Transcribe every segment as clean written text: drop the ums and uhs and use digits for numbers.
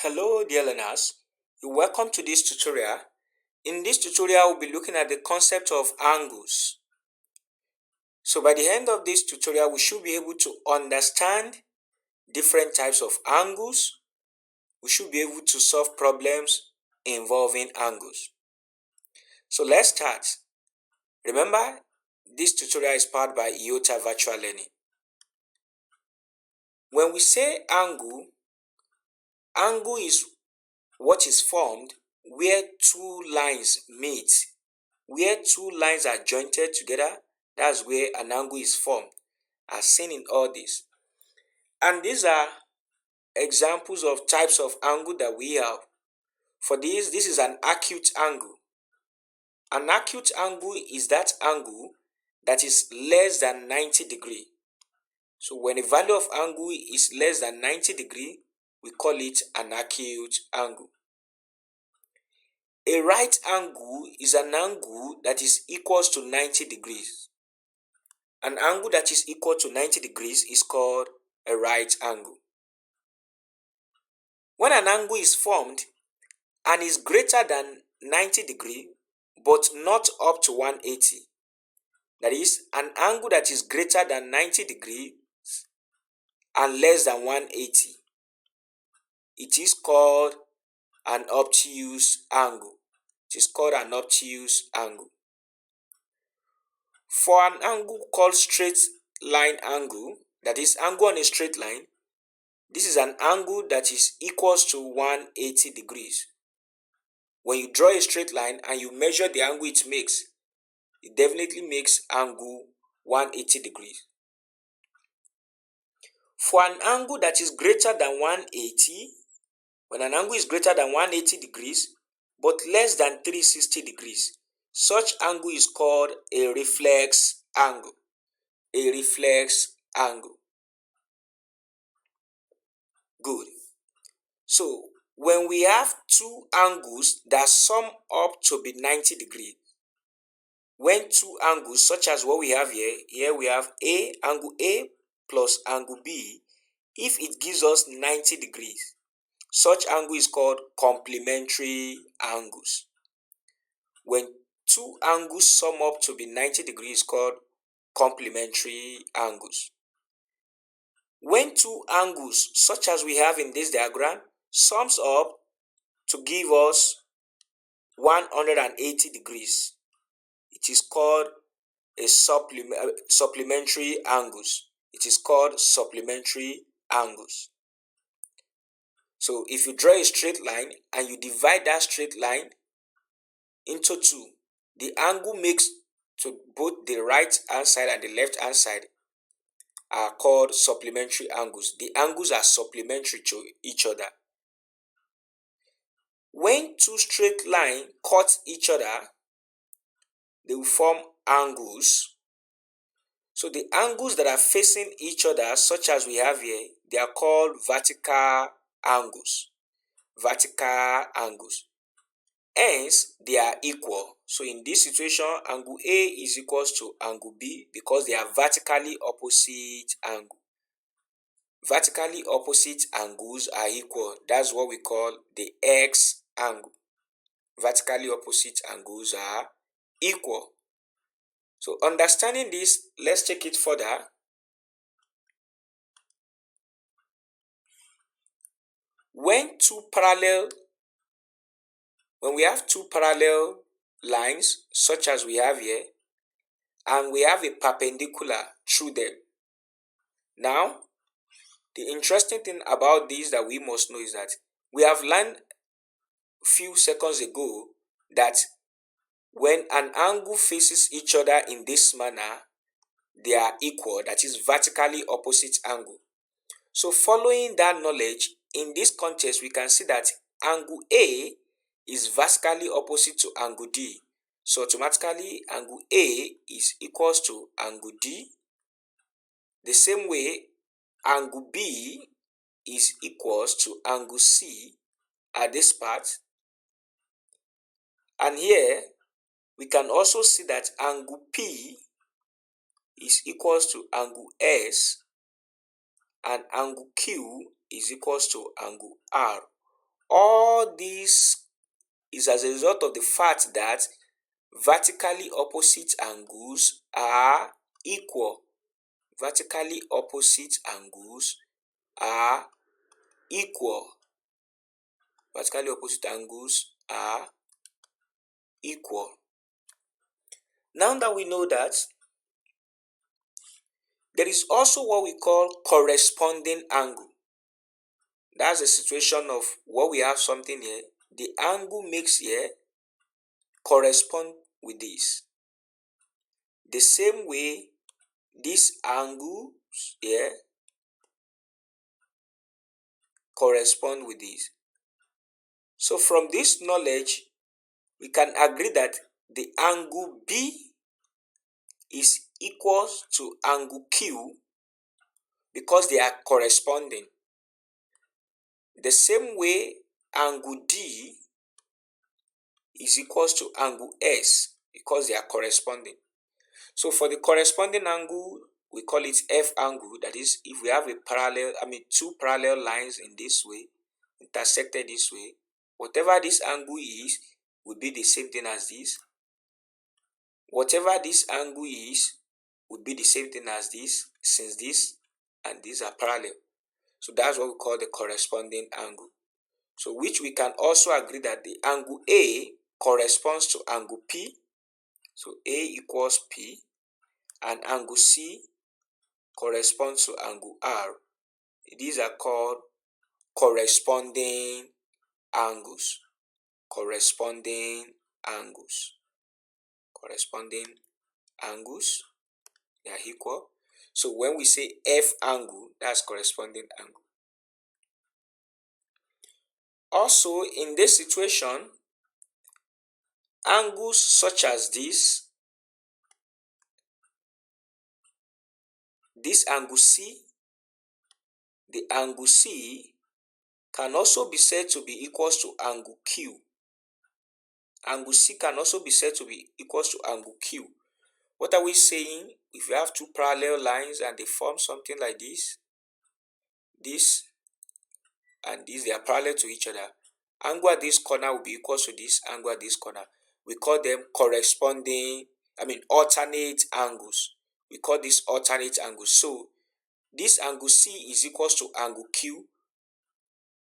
Hello dear learners, you're welcome to this tutorial. In this tutorial, we'll be looking at the concept of angles. So by the end of this tutorial, we should be able to understand different types of angles. We should be able to solve problems involving angles. So let's start. Remember, this tutorial is powered by IOTA Virtual Learning. When we say angle is what is formed where two lines meet. Where two lines are jointed together, that's where an angle is formed, as seen in all this. And these are examples of types of angle that we have. For this is an acute angle. An acute angle is that angle that is less than 90 degrees. So when the value of angle is less than 90 degrees, we call it an acute angle. A right angle is an angle that is equals to 90 degrees. An angle that is equal to 90 degrees is called a right angle. When an angle is formed and is greater than 90 degrees but not up to 180, that is, an angle that is greater than 90 degrees and less than 180, it is called an obtuse angle. It is called an obtuse angle. For an angle called straight line angle, that is angle on a straight line, this is an angle that is equals to 180 degrees. When you draw a straight line and you measure the angle it makes, it definitely makes angle 180 degrees. For an angle that is greater than 180, when an angle is greater than 180 degrees but less than 360 degrees, such angle is called a reflex angle. A reflex angle. Good. So when we have two angles that sum up to be 90 degrees, when two angles such as what we have here we have angle A plus angle B, if it gives us 90 degrees, such angle is called complementary angles. When two angles sum up to be 90 degrees, called complementary angles. When two angles such as we have in this diagram sums up to give us 180 degrees, it is called a supplementary angles. It is called supplementary angles. So if you draw a straight line and you divide that straight line into two, the angle makes to both the right hand side and the left hand side are called supplementary angles. The angles are supplementary to each other. When two straight lines cut each other, they will form angles. So the angles that are facing each other, such as we have here, they are called vertical angles. Vertical angles. Hence, they are equal. So in this situation, angle A is equals to angle B because they are vertically opposite angles. Vertically opposite angles are equal. That's what we call the X angle. Vertically opposite angles are equal. So understanding this, let's take it further. When we have two parallel lines, such as we have here, and we have a perpendicular through them. Now, the interesting thing about this that we must know is that we have learned a few seconds ago that when an angle faces each other in this manner, they are equal, that is vertically opposite angle. So following that knowledge, in this context, we can see that angle A is vertically opposite to angle D. So automatically, angle A is equals to angle D. The same way, angle B is equals to angle C at this part. And here, we can also see that angle P is equals to angle S and angle Q is equals to angle R. All this is as a result of the fact that vertically opposite angles are equal. Vertically opposite angles are equal. Vertically opposite angles are equal. Now that we know that, there is also what we call corresponding angle. That's a situation of what we have something here. The angle makes here correspond with this. The same way these angles here correspond with this. So from this knowledge, we can agree that the angle B is equal to angle Q because they are corresponding. The same way angle D is equal to angle S because they are corresponding. So for the corresponding angle, we call it F angle. That is, if we have two parallel lines in this way, intersected this way, whatever this angle is would be the same thing as this. Whatever this angle is would be the same thing as this, since this and these are parallel. So that's what we call the corresponding angle. So which we can also agree that the angle A corresponds to angle P. So A equals P, and angle C corresponds to angle R. These are called corresponding angles. Corresponding angles. Corresponding angles, they are equal. So when we say F angle, that's corresponding angle. Also, in this situation, angles such as this angle C, the angle C can also be said to be equal to angle Q. Angle C can also be said to be equal to angle Q. What are we saying? If you have two parallel lines and they form something like this and this, they are parallel to each other. Angle at this corner will be equal to this angle at this corner. We call them alternate angles. We call this alternate angles. So this angle C is equal to angle Q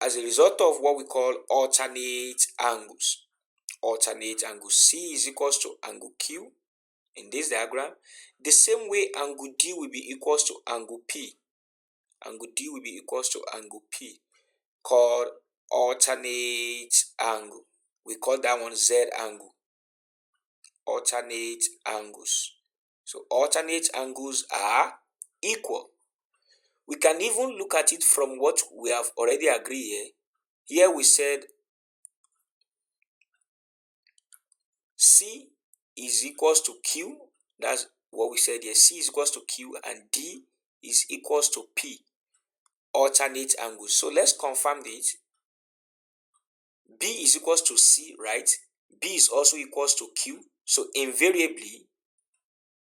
as a result of what we call alternate angles. Alternate angle C is equal to angle Q in this diagram. The same way angle D will be equal to angle P. Angle D will be equal to angle P, called alternate angle. We call that one Z angle. Alternate angles. So alternate angles are equal. We can even look at it from what we have already agreed here. Here we said C is equals to Q. That's what we said here. C is equals to Q and D is equals to P. Alternate angles. So let's confirm this. B is equals to C, right? B is also equals to Q. So invariably,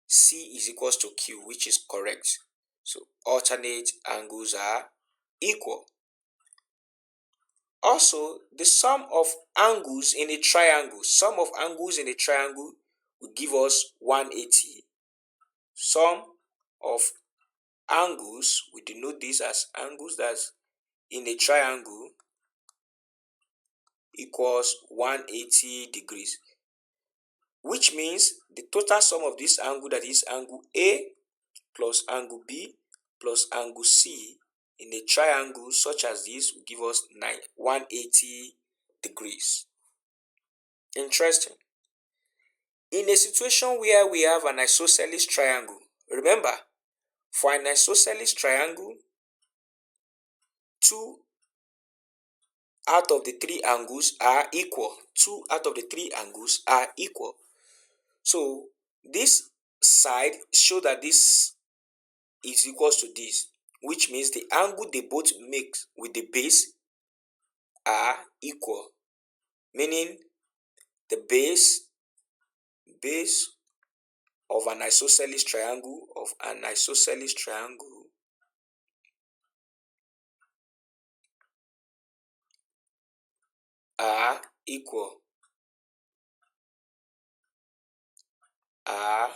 C is equals to Q, which is correct. So alternate angles are equal. Also, the sum of angles in a triangle. Sum of angles in a triangle will give us 180. Sum of angles, we denote this as angles that's in a triangle, equals 180 degrees. Which means the total sum of this angle, that is angle A plus angle B plus angle C in a triangle such as this, will give us 180 degrees. Interesting. In a situation where we have an isosceles triangle, remember, for an isosceles triangle, 2 out of the 3 angles are equal. 2 out of the 3 angles are equal. So this side show that this is equals to this, which means the angle they both make with the base are equal, meaning the base of an isosceles triangle are equal. Are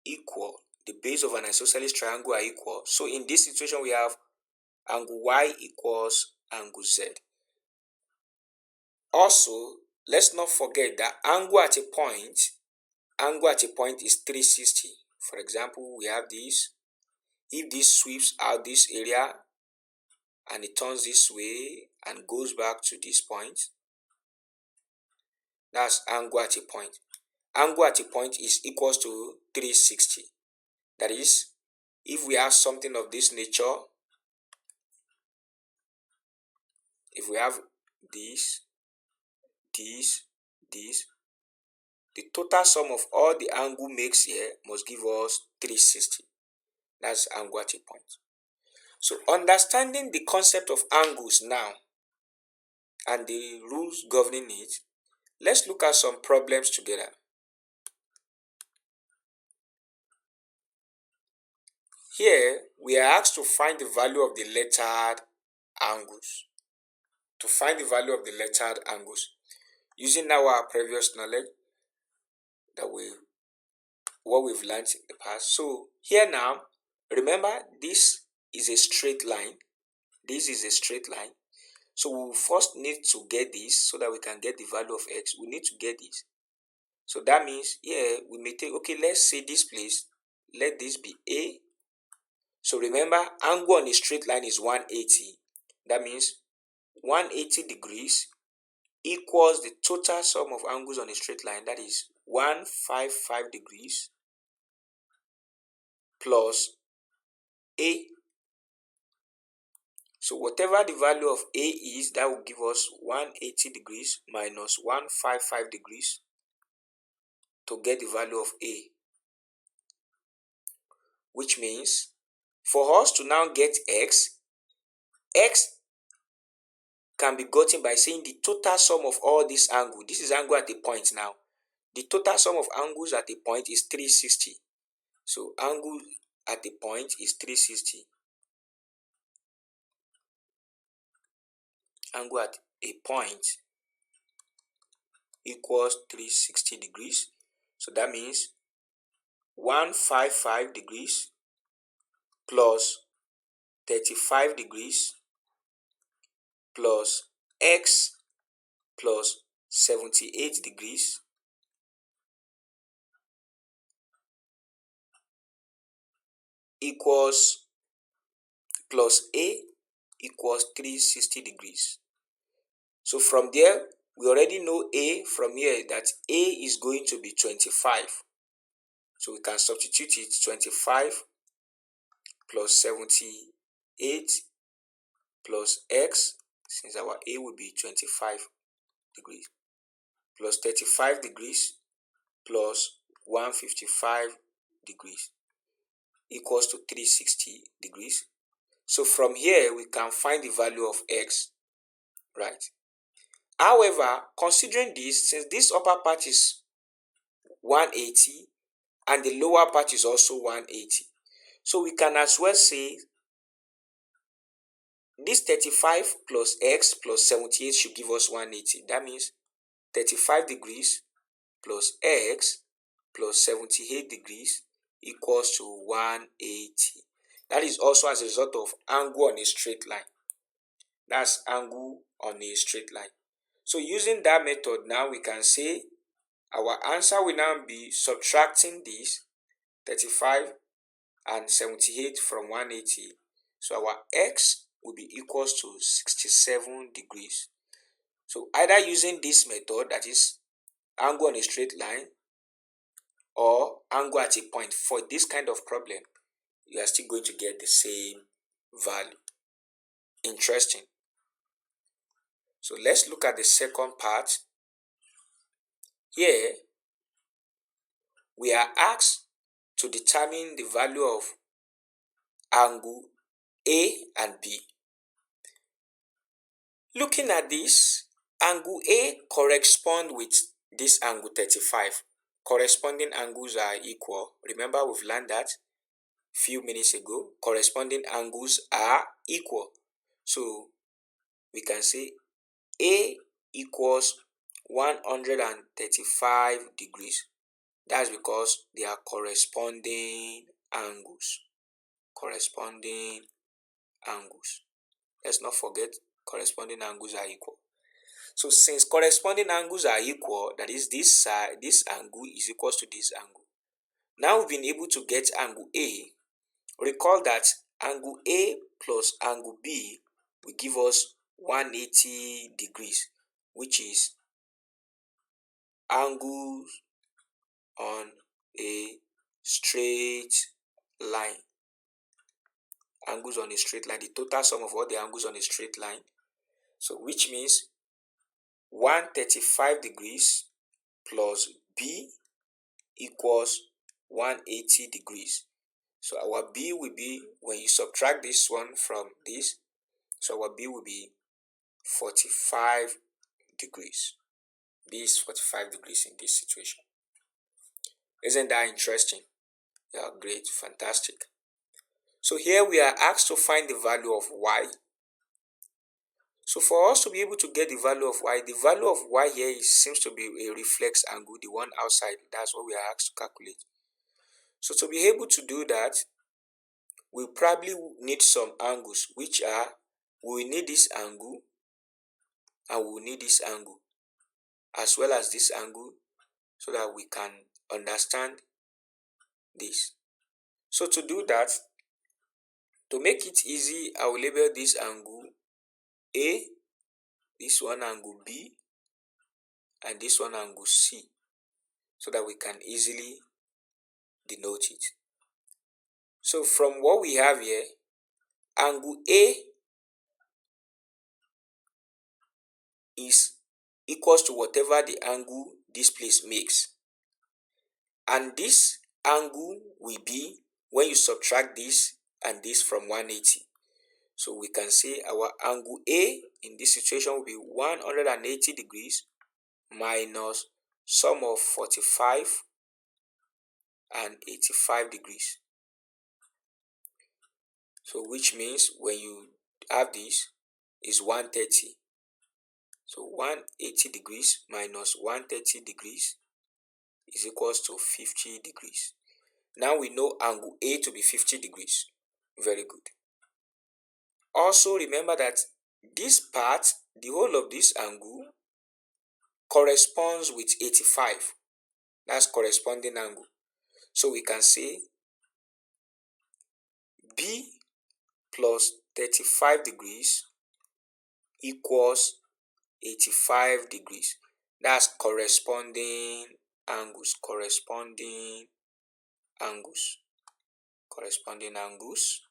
equal. The base of an isosceles triangle are equal. So in this situation, we have angle Y equals angle Z. Also, let's not forget that angle at a point is 360. For example, we have this. If this sweeps out this area and it turns this way and goes back to this point, that's angle at a point. Angle at a point is equals to 360. That is, if we have something of this nature, if we have this, the total sum of all the angle makes here must give us 360. That's angle at a point. So understanding the concept of angles now and the rules governing it, let's look at some problems together. Here, we are asked to find the value of the lettered angles. To find the value of the lettered angles, using now our previous knowledge that what we've learned in the past. So here now, remember this is a straight line. This is a straight line. So we will first need to get this so that we can get the value of x. We need to get this. So that means here we may take, okay, let's say this place, let this be A. So remember, angle on a straight line is 180. That means 180 degrees equals the total sum of angles on a straight line, that is 155 degrees plus A. So whatever the value of A is, that will give us 180 degrees minus 155 degrees to get the value of A. Which means for us to now get x can be gotten by saying the total sum of all this angle. This is angle at a point now. The total sum of angles at a point is 360. So angle at a point is 360. Angle at a point equals 360 degrees. So that means 155 degrees plus 35 degrees plus x plus 78 degrees equals plus A equals 360 degrees. So from there, we already know A from here that A is going to be 25. So we can substitute it 25 plus 78 plus x, since our A will be 25 degrees, plus 35 degrees plus 155 degrees equals to 360 degrees. So from here, we can find the value of x, right? However, considering this, since this upper part is 180 and the lower part is also 180, so we can as well say this 35 plus x plus 78 should give us 180. That means 35 degrees plus x plus 78 degrees equals to 180. That is also as a result of angle on a straight line. That's angle on a straight line. So using that method now, we can say our answer will now be subtracting this 35 and 78 from 180. So our x will be equals to 67 degrees. So either using this method, that is angle on a straight line, or angle at a point, for this kind of problem, you are still going to get the same value. Interesting. So let's look at the second part. Here, we are asked to determine the value of angle A and B. Looking at this, angle A corresponds with this angle 35. Corresponding angles are equal. Remember, we've learned that few minutes ago. Corresponding angles are equal. So we can say A equals 135 degrees. That's because they are corresponding angles. Corresponding angles. Let's not forget, corresponding angles are equal. So since corresponding angles are equal, that is, this side, this angle is equal to this angle. Now we've been able to get angle A. Recall that angle A plus angle B will give us 180 degrees, which is angles on a straight line. Angles on a straight line, the total sum of all the angles on a straight line. So which means 135 degrees plus B equals 180 degrees. So our B will be, when you subtract this one from this, so our B will be 45 degrees. B is 45 degrees in this situation. Isn't that interesting? Yeah, great, fantastic. So here we are asked to find the value of y. So for us to be able to get the value of y here seems to be a reflex angle, the one outside. That's what we are asked to calculate. So to be able to do that, we probably need some angles, which are, we will need this angle and we will need this angle, as well as this angle, so that we can understand this. So to do that, to make it easy, I will label this angle A, this one angle B, and this one angle C, so that we can easily denote it. So from what we have here, angle A is equals to whatever the angle this place makes, and this angle will be when you subtract this and this from 180. So we can say our angle A in this situation will be 180 degrees minus sum of 45 and 85 degrees. So which means when you have this is 130. So 180 degrees minus 130 degrees is equals to 50 degrees. Now we know angle A to be 50 degrees. Very good. Also remember that this part, the whole of this angle, corresponds with 85. That's corresponding angle. So we can say B plus 35 degrees equals 85 degrees. That's corresponding angles. Corresponding angles. Corresponding angles.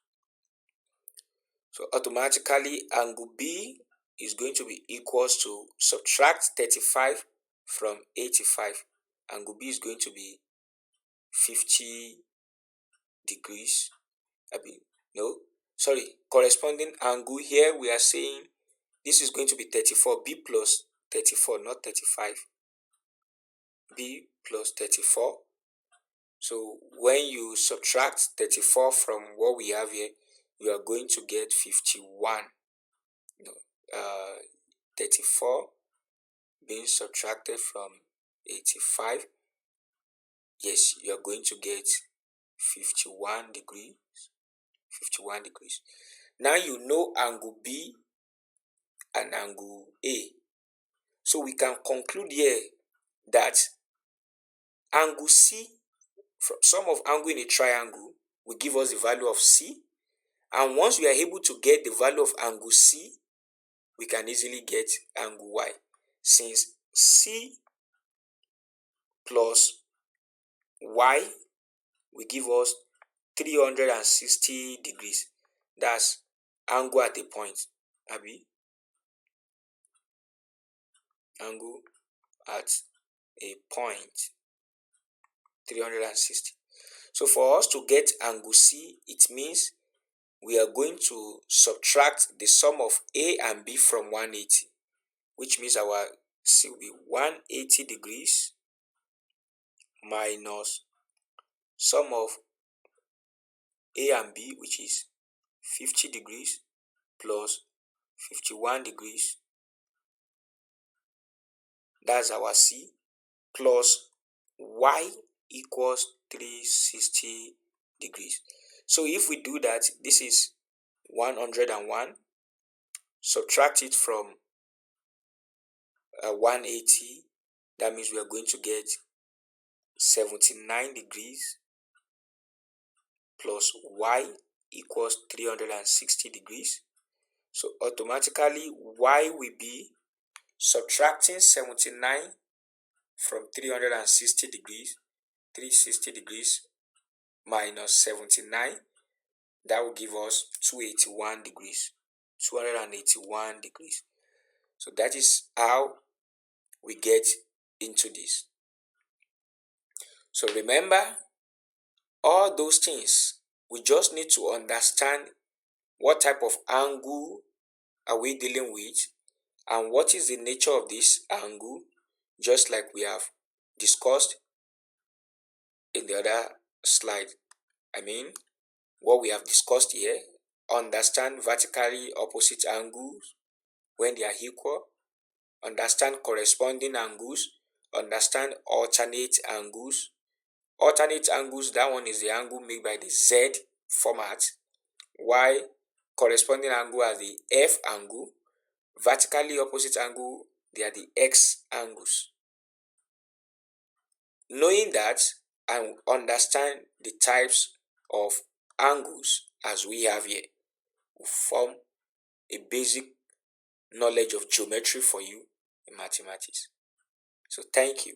So automatically angle B is going to be equals to, subtract 35 from 85. Angle B is going to be 50 degrees. Corresponding angle here we are saying this is going to be 34. B plus 34, not 35. B plus 34. So when you subtract 34 from what we have here, you are going to get 51. 34 being subtracted from 85, yes, you are going to get 51 degrees. 51 degrees. Now you know angle B and angle A. So we can conclude here that angle C, from sum of angle in a triangle, will give us the value of C. And once we are able to get the value of angle C, we can easily get angle Y. Since C plus Y will give us 360 degrees. That's angle at a point. Angle at a point, 360. So for us to get angle C, it means we are going to subtract the sum of A and B from 180, which means our C will be 180 degrees minus sum of A and B, which is 50 degrees plus 51 degrees that's our C, plus y equals 360 degrees. So if we do that, this is 101, subtract it from 180, that means we are going to get 79 degrees plus y equals 360 degrees. So automatically y will be subtracting 79 from 360 degrees, 360 degrees minus 79, that will give us 281 degrees. 281 degrees. So that is how we get into this. So remember, all those things, we just need to understand what type of angle are we dealing with and what is the nature of this angle, just like we have discussed in the other slide. I mean, what we have discussed here: understand vertically opposite angles when they are equal, understand corresponding angles, understand alternate angles. Alternate angles, that one is the angle made by the Z format, while corresponding angle are the F angle. Vertically opposite angle, they are the X angles. Knowing that and understand the types of angles as we have here will form a basic knowledge of geometry for you in mathematics. So thank you.